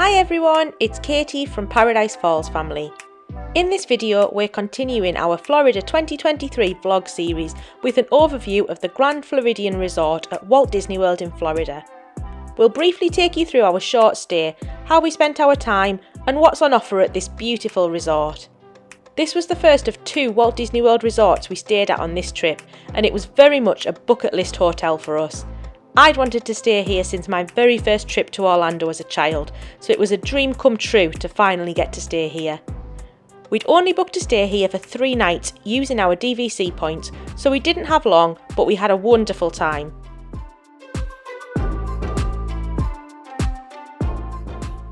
Hi everyone, it's Katie from Paradise Falls family. In this video we're continuing our Florida 2023 vlog series with an overview of the Grand Floridian Resort at Walt Disney World in Florida. We'll briefly take you through our short stay, how we spent our time and what's on offer at this beautiful resort. This was the first of 2 Walt Disney World resorts we stayed at on this trip, and it was very much a bucket list hotel for us. I'd wanted to stay here since my very first trip to Orlando as a child, so it was a dream come true to finally get to stay here. We'd only booked to stay here for 3 nights using our DVC points, so we didn't have long, but we had a wonderful time.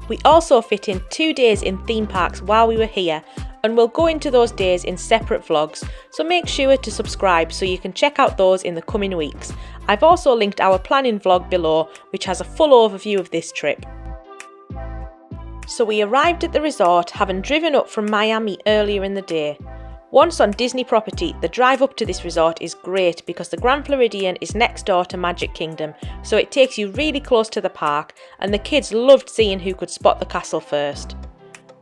We also fit in 2 days in theme parks while we were here, and we'll go into those days in separate vlogs, so make sure to subscribe so you can check out those in the coming weeks. I've also linked our planning vlog below, which has a full overview of this trip. So we arrived at the resort having driven up from Miami earlier in the day. Once on Disney property, the drive up to this resort is great because the Grand Floridian is next door to Magic Kingdom, so it takes you really close to the park, and the kids loved seeing who could spot the castle first.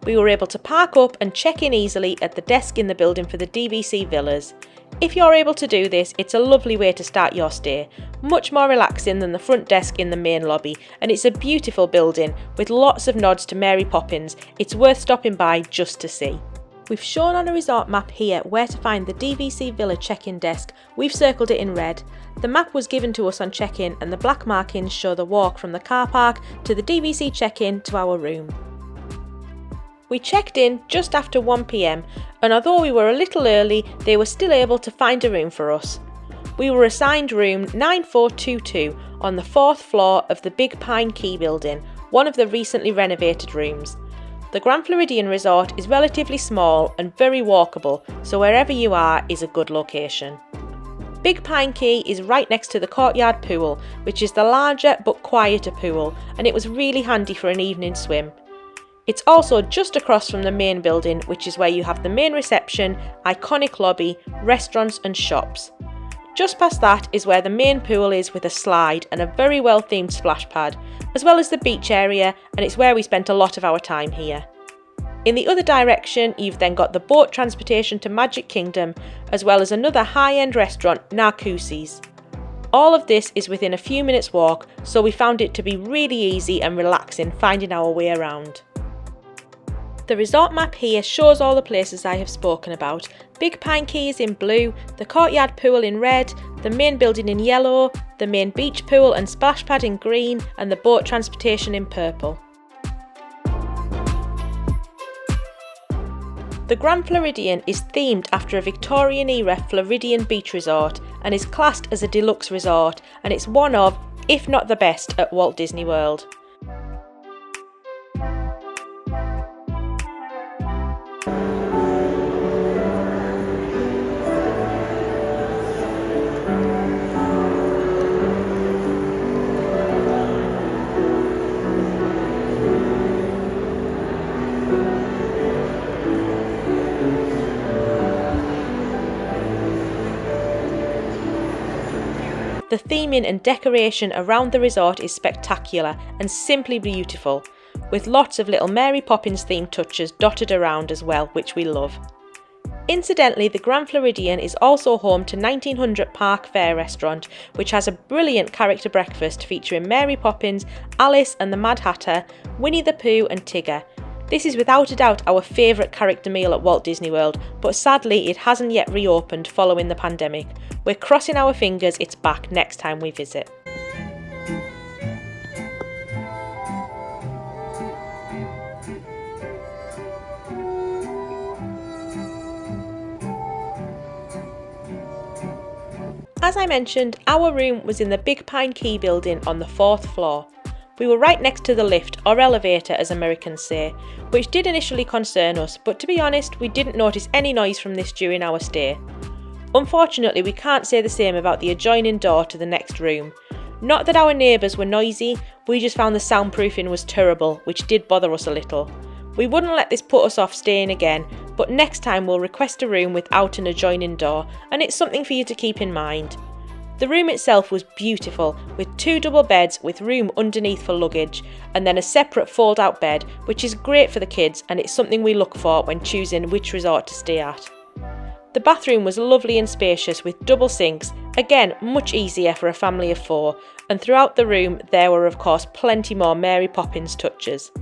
We were able to park up and check in easily at the desk in the building for the DVC villas. If you're able to do this, it's a lovely way to start your stay, much more relaxing than the front desk in the main lobby, and it's a beautiful building with lots of nods to Mary Poppins. It's worth stopping by just to see. We've shown on a resort map here where to find the DVC Villa check-in desk. We've circled it in red. The map was given to us on check-in and the black markings show the walk from the car park to the DVC check-in to our room. We checked in just after 1 PM, and although we were a little early, they were still able to find a room for us. We were assigned room 9422 on the 4th floor of the Big Pine Key building, one of the recently renovated rooms. The Grand Floridian Resort is relatively small and very walkable, so wherever you are is a good location. Big Pine Key is right next to the courtyard pool, which is the larger but quieter pool, and it was really handy for an evening swim. It's also just across from the main building, which is where you have the main reception, iconic lobby, restaurants and shops. Just past that is where the main pool is with a slide and a very well themed splash pad, as well as the beach area, and it's where we spent a lot of our time here. In the other direction, you've then got the boat transportation to Magic Kingdom, as well as another high-end restaurant, Narcoossee's. All of this is within a few minutes walk, so we found it to be really easy and relaxing finding our way around. The resort map here shows all the places I have spoken about. Big Pine Key is in blue, the courtyard pool in red, the main building in yellow, the main beach pool and splash pad in green, and the boat transportation in purple. The Grand Floridian is themed after a Victorian-era Floridian beach resort and is classed as a deluxe resort, and it's one of, if not the best, at Walt Disney World. The theming and decoration around the resort is spectacular and simply beautiful, with lots of little Mary Poppins themed touches dotted around as well, which we love. Incidentally, the Grand Floridian is also home to 1900 Park Fare restaurant, which has a brilliant character breakfast featuring Mary Poppins, Alice and the Mad Hatter, Winnie the Pooh and Tigger. This is without a doubt our favourite character meal at Walt Disney World, but sadly it hasn't yet reopened following the pandemic. We're crossing our fingers it's back next time we visit. As I mentioned, our room was in the Big Pine Key building on the 4th floor. We were right next to the lift, or elevator as Americans say, which did initially concern us, but to be honest, we didn't notice any noise from this during our stay. Unfortunately, we can't say the same about the adjoining door to the next room. Not that our neighbours were noisy, we just found the soundproofing was terrible, which did bother us a little. We wouldn't let this put us off staying again, but next time we'll request a room without an adjoining door, and it's something for you to keep in mind. The room itself was beautiful, with 2 double beds with room underneath for luggage, and then a separate fold-out bed, which is great for the kids and it's something we look for when choosing which resort to stay at. The bathroom was lovely and spacious with double sinks, again much easier for a family of 4, and throughout the room there were of course plenty more Mary Poppins touches.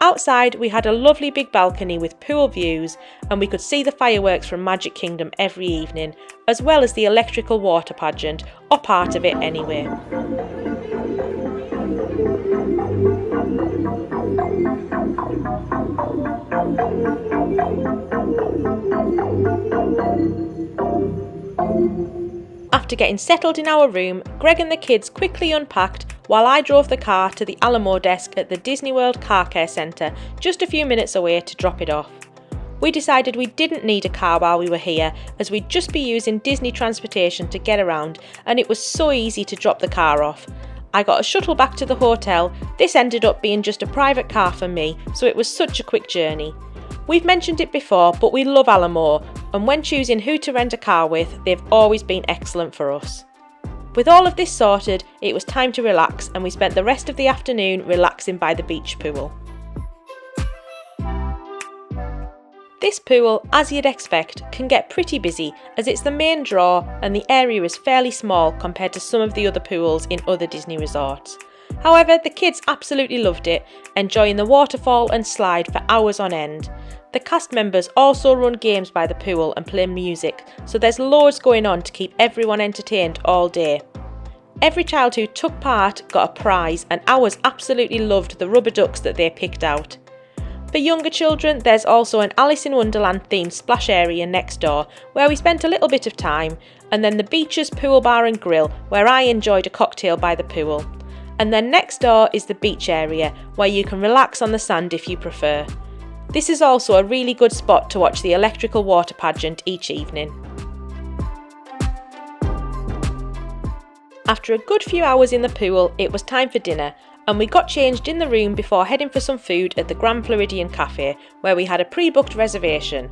Outside we had a lovely big balcony with pool views, and we could see the fireworks from Magic Kingdom every evening, as well as the electrical water pageant, or part of it anyway. After getting settled in our room, Greg and the kids quickly unpacked while I drove the car to the Alamo desk at the Disney World Car Care Centre just a few minutes away to drop it off. We decided we didn't need a car while we were here, as we'd just be using Disney transportation to get around, and it was so easy to drop the car off. I got a shuttle back to the hotel. This ended up being just a private car for me, so it was such a quick journey. We've mentioned it before, but we love Alamo, and when choosing who to rent a car with, they've always been excellent for us. With all of this sorted, it was time to relax, and we spent the rest of the afternoon relaxing by the beach pool. This pool, as you'd expect, can get pretty busy as it's the main draw and the area is fairly small compared to some of the other pools in other Disney resorts. However, the kids absolutely loved it, enjoying the waterfall and slide for hours on end. The cast members also run games by the pool and play music, so there's loads going on to keep everyone entertained all day. Every child who took part got a prize, and ours absolutely loved the rubber ducks that they picked out. For younger children, there's also an Alice in Wonderland themed splash area next door where we spent a little bit of time, and then the Beaches Pool Bar and Grill where I enjoyed a cocktail by the pool. And then next door is the beach area where you can relax on the sand if you prefer. This is also a really good spot to watch the electrical water pageant each evening. After a good few hours in the pool, it was time for dinner, and we got changed in the room before heading for some food at the Grand Floridian Cafe, where we had a pre-booked reservation.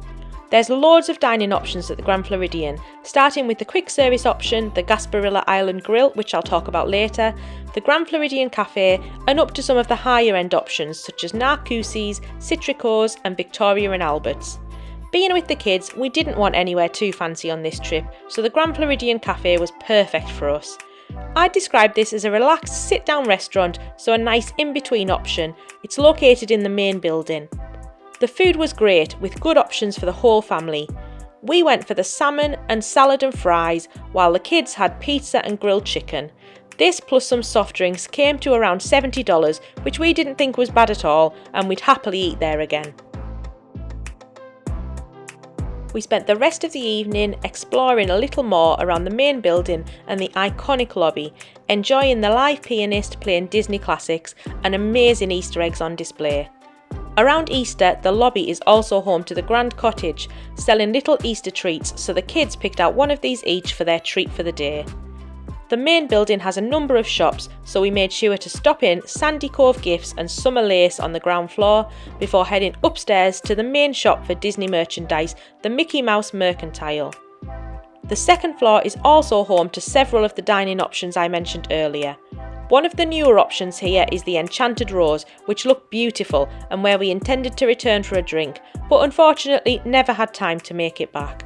There's loads of dining options at the Grand Floridian, starting with the quick service option, the Gasparilla Island Grill, which I'll talk about later, the Grand Floridian Cafe, and up to some of the higher end options such as Narcoossee's, Citrico's and Victoria and Albert's. Being with the kids, we didn't want anywhere too fancy on this trip, so the Grand Floridian Cafe was perfect for us. I'd describe this as a relaxed sit-down restaurant, so a nice in-between option. It's located in the main building. The food was great, with good options for the whole family. We went for the salmon and salad and fries, while the kids had pizza and grilled chicken. This plus some soft drinks came to around $70, which we didn't think was bad at all, and we'd happily eat there again. We spent the rest of the evening exploring a little more around the main building and the iconic lobby, enjoying the live pianist playing Disney classics and amazing Easter eggs on display. Around Easter, the lobby is also home to the Grand Cottage, selling little Easter treats, so the kids picked out one of these each for their treat for the day. The main building has a number of shops, so we made sure to stop in Sandy Cove Gifts and Summer Lace on the ground floor before heading upstairs to the main shop for Disney merchandise, the Mickey Mouse Mercantile. The second floor is also home to several of the dining options I mentioned earlier. One of the newer options here is the Enchanted Rose, which looked beautiful and where we intended to return for a drink, but unfortunately never had time to make it back.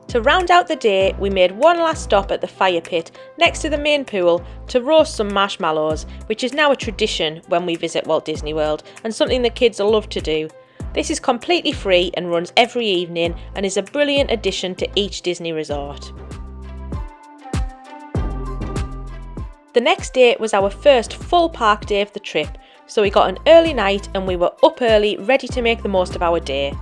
To round out the day, we made one last stop at the fire pit next to the main pool to roast some marshmallows, which is now a tradition when we visit Walt Disney World and something the kids love to do. This is completely free and runs every evening and is a brilliant addition to each Disney resort. The next day was our first full park day of the trip, so we got an early night and we were up early ready to make the most of our day.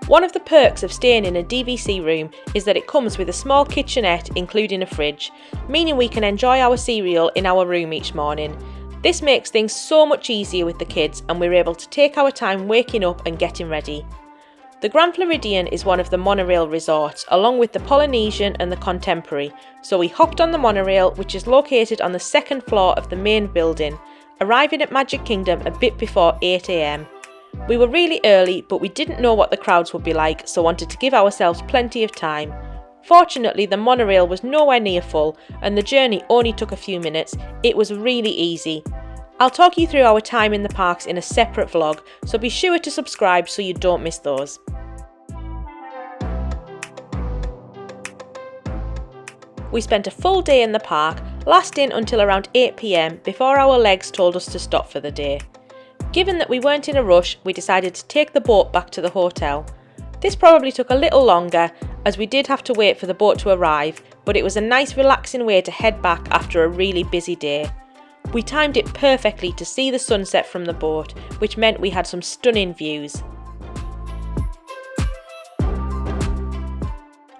One of the perks of staying in a DVC room is that it comes with a small kitchenette including a fridge, meaning we can enjoy our cereal in our room each morning. This makes things so much easier with the kids and we're able to take our time waking up and getting ready. The Grand Floridian is one of the monorail resorts along with the Polynesian and the Contemporary, so we hopped on the monorail which is located on the second floor of the main building, arriving at Magic Kingdom a bit before 8 AM. We were really early, but we didn't know what the crowds would be like, so wanted to give ourselves plenty of time. Fortunately, the monorail was nowhere near full and the journey only took a few minutes. It was really easy. I'll talk you through our time in the parks in a separate vlog, so be sure to subscribe so you don't miss those. We spent a full day in the park, lasting until around 8 p.m. before our legs told us to stop for the day. Given that we weren't in a rush, we decided to take the boat back to the hotel. This probably took a little longer, as we did have to wait for the boat to arrive, but it was a nice relaxing way to head back after a really busy day. We timed it perfectly to see the sunset from the boat, which meant we had some stunning views.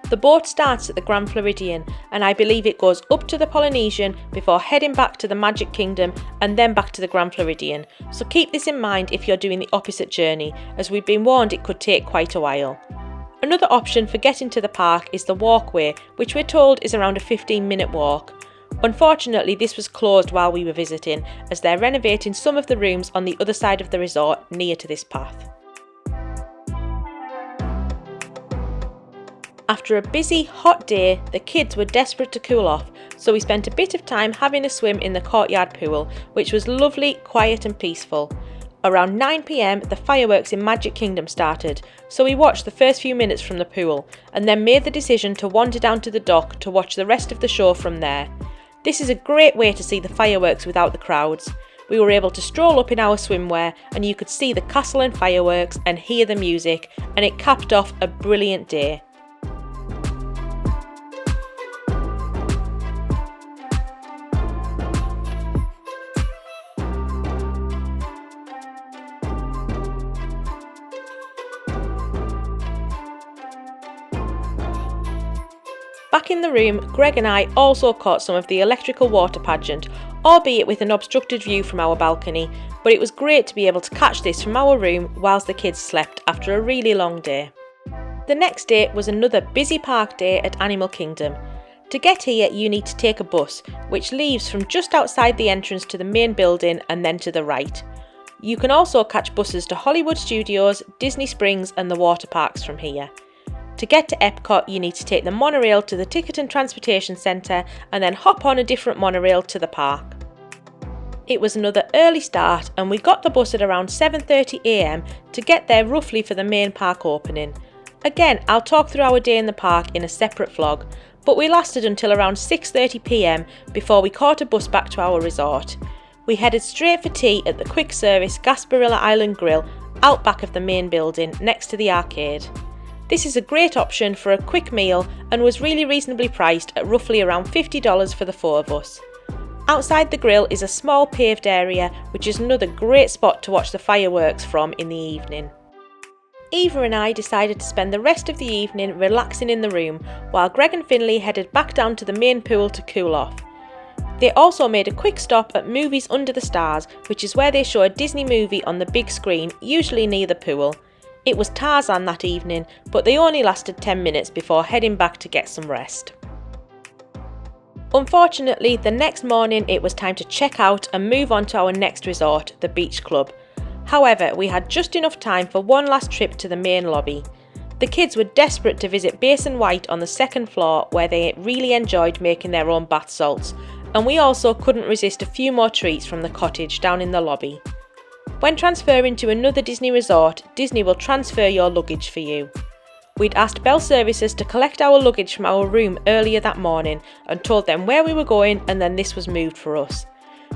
The boat starts at the Grand Floridian, and I believe it goes up to the Polynesian before heading back to the Magic Kingdom and then back to the Grand Floridian, so keep this in mind if you're doing the opposite journey, as we've been warned it could take quite a while. Another option for getting to the park is the walkway, which we're told is around a 15-minute walk. Unfortunately, this was closed while we were visiting, as they're renovating some of the rooms on the other side of the resort near to this path. After a busy, hot day, the kids were desperate to cool off, so we spent a bit of time having a swim in the courtyard pool, which was lovely, quiet and peaceful. Around 9 p.m, the fireworks in Magic Kingdom started, so we watched the first few minutes from the pool, and then made the decision to wander down to the dock to watch the rest of the show from there. This is a great way to see the fireworks without the crowds. We were able to stroll up in our swimwear, and you could see the castle and fireworks and hear the music, and it capped off a brilliant day. Back in the room, Greg and I also caught some of the electrical water pageant, albeit with an obstructed view from our balcony, but it was great to be able to catch this from our room whilst the kids slept after a really long day. The next day was another busy park day at Animal Kingdom. To get here, you need to take a bus, which leaves from just outside the entrance to the main building and then to the right. You can also catch buses to Hollywood Studios, Disney Springs and the water parks from here. To get to Epcot, you need to take the monorail to the Ticket and Transportation Centre and then hop on a different monorail to the park. It was another early start and we got the bus at around 7:30 a.m. to get there roughly for the main park opening. Again, I'll talk through our day in the park in a separate vlog, but we lasted until around 6:30 p.m. before we caught a bus back to our resort. We headed straight for tea at the quick service Gasparilla Island Grill out back of the main building next to the arcade. This is a great option for a quick meal and was really reasonably priced at roughly around $50 for the four of us. Outside the grill is a small paved area, which is another great spot to watch the fireworks from in the evening. Eva and I decided to spend the rest of the evening relaxing in the room, while Greg and Finley headed back down to the main pool to cool off. They also made a quick stop at Movies Under the Stars, which is where they show a Disney movie on the big screen, usually near the pool. It was Tarzan that evening, but they only lasted 10 minutes before heading back to get some rest. Unfortunately, the next morning it was time to check out and move on to our next resort, the Beach Club. However, we had just enough time for one last trip to the main lobby. The kids were desperate to visit Basin White on the second floor, where they really enjoyed making their own bath salts, and we also couldn't resist a few more treats from the cottage down in the lobby. When transferring to another Disney resort, Disney will transfer your luggage for you. We'd asked Bell Services to collect our luggage from our room earlier that morning and told them where we were going, and then this was moved for us.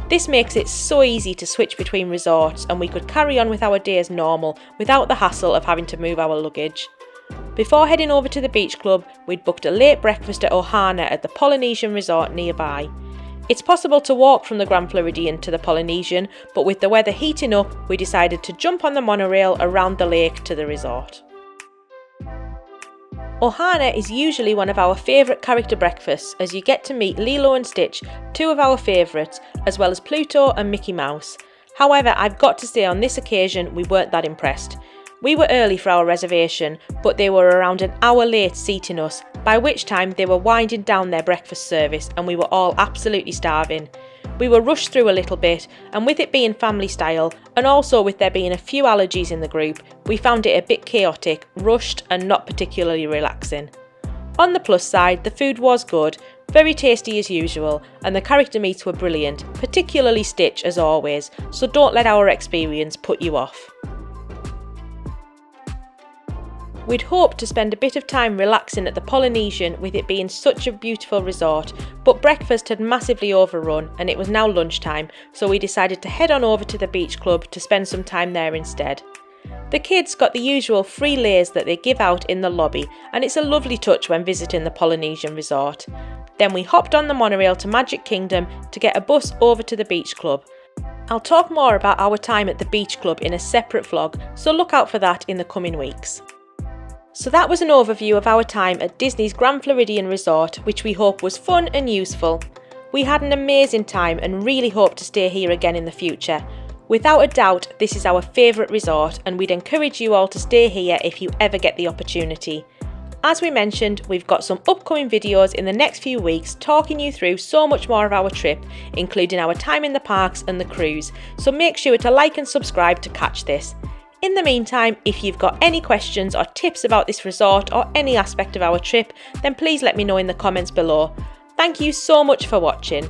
This makes it so easy to switch between resorts, and we could carry on with our day as normal without the hassle of having to move our luggage. Before heading over to the Beach Club, we'd booked a late breakfast at Ohana at the Polynesian Resort nearby. It's possible to walk from the Grand Floridian to the Polynesian, but with the weather heating up, we decided to jump on the monorail around the lake to the resort. Ohana is usually one of our favourite character breakfasts, as you get to meet Lilo and Stitch, two of our favourites, as well as Pluto and Mickey Mouse. However, I've got to say on this occasion we weren't that impressed. We were early for our reservation, but they were around an hour late seating us, by which time they were winding down their breakfast service and we were all absolutely starving. We were rushed through a little bit, and with it being family style, and also with there being a few allergies in the group, we found it a bit chaotic, rushed and not particularly relaxing. On the plus side, the food was good, very tasty as usual, and the character meets were brilliant, particularly Stitch as always, so don't let our experience put you off. We'd hoped to spend a bit of time relaxing at the Polynesian with it being such a beautiful resort, but breakfast had massively overrun and it was now lunchtime, so we decided to head on over to the beach club to spend some time there instead. The kids got the usual free lays that they give out in the lobby, and it's a lovely touch when visiting the Polynesian resort. Then we hopped on the monorail to Magic Kingdom to get a bus over to the beach club. I'll talk more about our time at the beach club in a separate vlog, so look out for that in the coming weeks. So that was an overview of our time at Disney's Grand Floridian Resort, which we hope was fun and useful. We had an amazing time and really hope to stay here again in the future. Without a doubt, this is our favourite resort and we'd encourage you all to stay here if you ever get the opportunity. As we mentioned, we've got some upcoming videos in the next few weeks talking you through so much more of our trip, including our time in the parks and the cruise, so make sure to like and subscribe to catch this. In the meantime, if you've got any questions or tips about this resort or any aspect of our trip, then please let me know in the comments below. Thank you so much for watching.